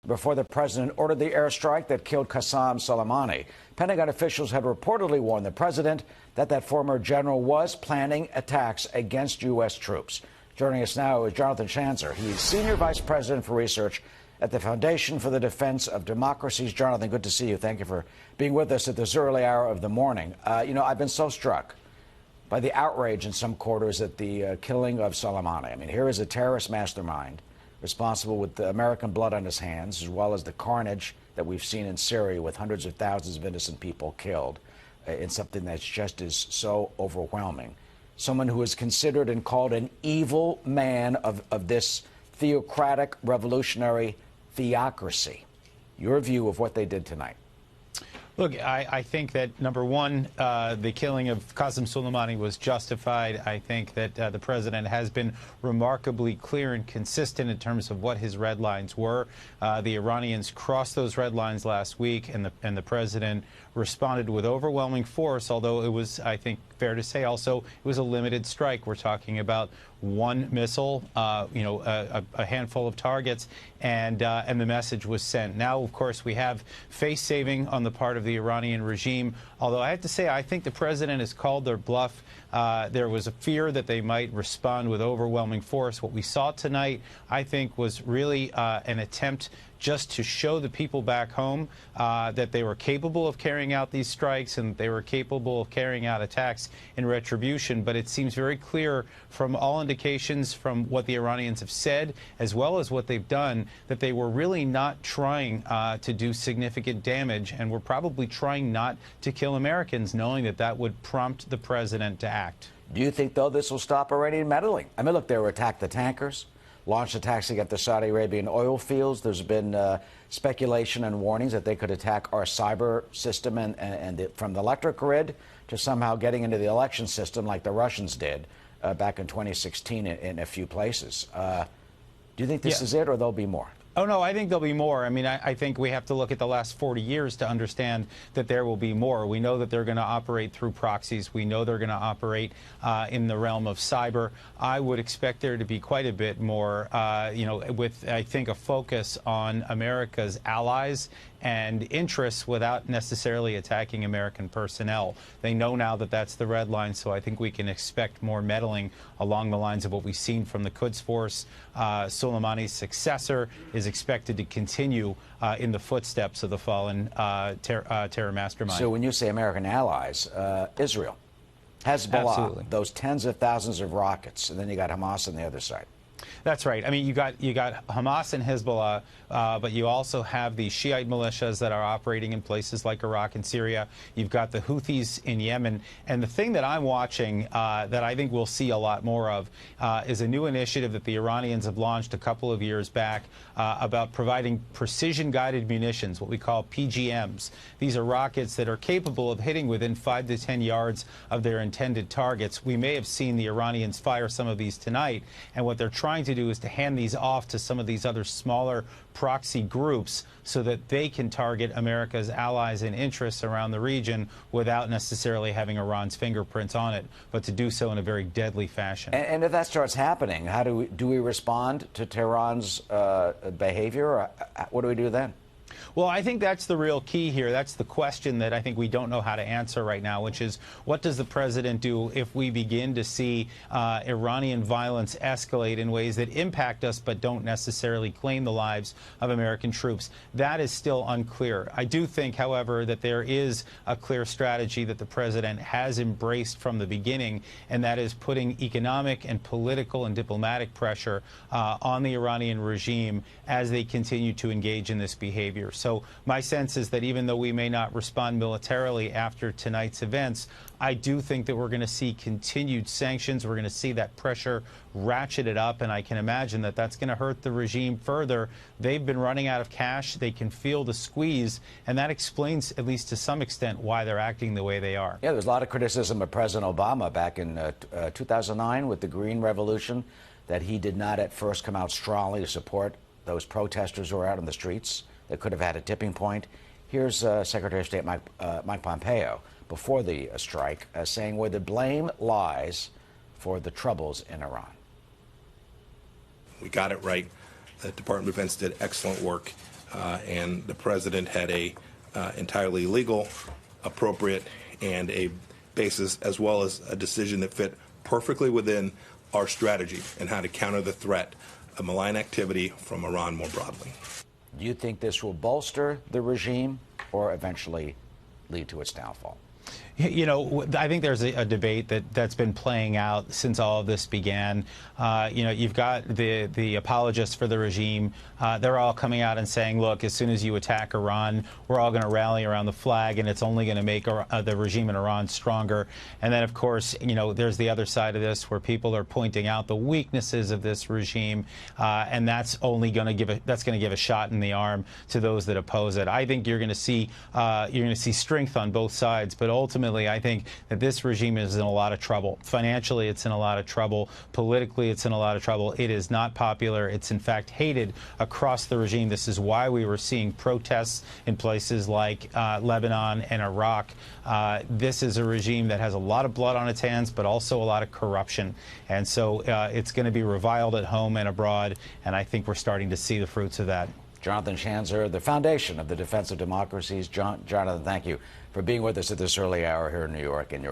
before the president ordered the airstrike that killed Qasem Soleimani. Pentagon officials had reportedly warned the president that that former general was planning attacks against U.S. troops. Joining us now is Jonathan Schanzer. He's Senior Vice President for Research at the Foundation for the Defense of Democracies. Jonathan, good to see you. Thank you for being with us at this early hour of the morning. I've been so struck by the outrage in some quarters at the killing of Soleimani. I mean, here is a terrorist mastermind responsible with the American blood on his hands, as well as the carnage that we've seen in Syria with hundreds of thousands of innocent people killed in something that's just is so overwhelming. Someone who is considered and called an evil man of this theocratic revolutionary theocracy. Your view of what they did tonight? Look, I think that, number one, the killing of Qasem Soleimani was justified. I think that the president has been remarkably clear and consistent in terms of what his red lines were. The Iranians crossed those red lines last week, and the president responded with overwhelming force, although it was, I think, fair to say also it was a limited strike. We're talking about one missile, a handful of targets, and the message was sent. Now, of course, we have face-saving on the part of the Iranian regime, although I have to say I think the president has called their bluff. There was a fear that they might respond with overwhelming force. What we saw tonight, I think, was really an attempt just to show the people back home that they were capable of carrying out these strikes and they were capable of carrying out attacks in retribution. But it seems very clear from all indications from what the Iranians have said, as well as what they've done, that they were really not trying to do significant damage and were probably trying not to kill Americans, knowing that that would prompt the president to act. Do you think, though, this will stop Iranian meddling? I mean, look, they were attacked the tankers, launched attacks against the Saudi Arabian oil fields. There's been speculation and warnings that they could attack our cyber system and from the electric grid to somehow getting into the election system like the Russians did back in 2016 in a few places. Do you think this is it, or there'll be more? Oh, no, I think there'll be more. I mean, I think we have to look at the last 40 years to understand that there will be more. We know that they're going to operate through proxies. We know they're going to operate in the realm of cyber. I would expect there to be quite a bit more, with, I think, a focus on America's allies and interests without necessarily attacking American personnel. They know now that that's the red line, so I think we can expect more meddling along the lines of what we've seen from the Quds Force. Soleimani's successor is expected to continue in the footsteps of the fallen terror mastermind. So when you say American allies, Israel, Hezbollah, absolutely, those tens of thousands of rockets, and then you got Hamas on the other side. That's right. I mean, you got Hamas and Hezbollah, but you also have the Shiite militias that are operating in places like Iraq and Syria. You've got the Houthis in Yemen. And the thing that I'm watching that I think we'll see a lot more of is a new initiative that the Iranians have launched a couple of years back about providing precision-guided munitions, what we call PGMs. These are rockets that are capable of hitting within 5 to 10 yards of their intended targets. We may have seen the Iranians fire some of these tonight, and what they're trying to do is to hand these off to some of these other smaller proxy groups so that they can target America's allies and interests around the region without necessarily having Iran's fingerprints on it, but to do so in a very deadly fashion. And if that starts happening, how do we respond to Tehran's behavior? Or what do we do then? Well, I think that's the real key here. That's the question that I think we don't know how to answer right now, which is what does the president do if we begin to see Iranian violence escalate in ways that impact us but don't necessarily claim the lives of American troops? That is still unclear. I do think, however, that there is a clear strategy that the president has embraced from the beginning, and that is putting economic and political and diplomatic pressure on the Iranian regime as they continue to engage in this behavior. So my sense is that even though we may not respond militarily after tonight's events, I do think that we're going to see continued sanctions. We're going to see that pressure ratcheted up, and I can imagine that that's going to hurt the regime further. They've been running out of cash. They can feel the squeeze, and that explains, at least to some extent, why they're acting the way they are. Yeah, there's a lot of criticism of President Obama back in 2009 with the Green Revolution, that he did not at first come out strongly to support those protesters who were out on the streets that could have had a tipping point. Here's Secretary of State Mike Pompeo before the strike saying where the blame lies for the troubles in Iran. We got it right. The Department of Defense did excellent work. and the president had a entirely legal, appropriate, and a basis, as well as a decision that fit perfectly within our strategy and how to counter the threat of malign activity from Iran more broadly. Do you think this will bolster the regime or eventually lead to its downfall? You know, I think there's a debate that's been playing out since all of this began. You know, you've got the apologists for the regime. They're all coming out and saying, look, as soon as you attack Iran, we're all going to rally around the flag, and it's only going to make the regime in Iran stronger. And then, of course, you know, there's the other side of this where people are pointing out the weaknesses of this regime, and that's only going to give a shot in the arm to those that oppose it. I think you're going to see strength on both sides, but ultimately, I think that this regime is in a lot of trouble. Financially, it's in a lot of trouble. Politically, it's in a lot of trouble. It is not popular. It's, in fact, hated across the regime. This is why we were seeing protests in places like Lebanon and Iraq. This is a regime that has a lot of blood on its hands, but also a lot of corruption. And so it's going to be reviled at home and abroad, and I think we're starting to see the fruits of that. Jonathan Schanzer, the foundation of the Defense of Democracies. Jonathan, thank you for being with us at this early hour here in New York. And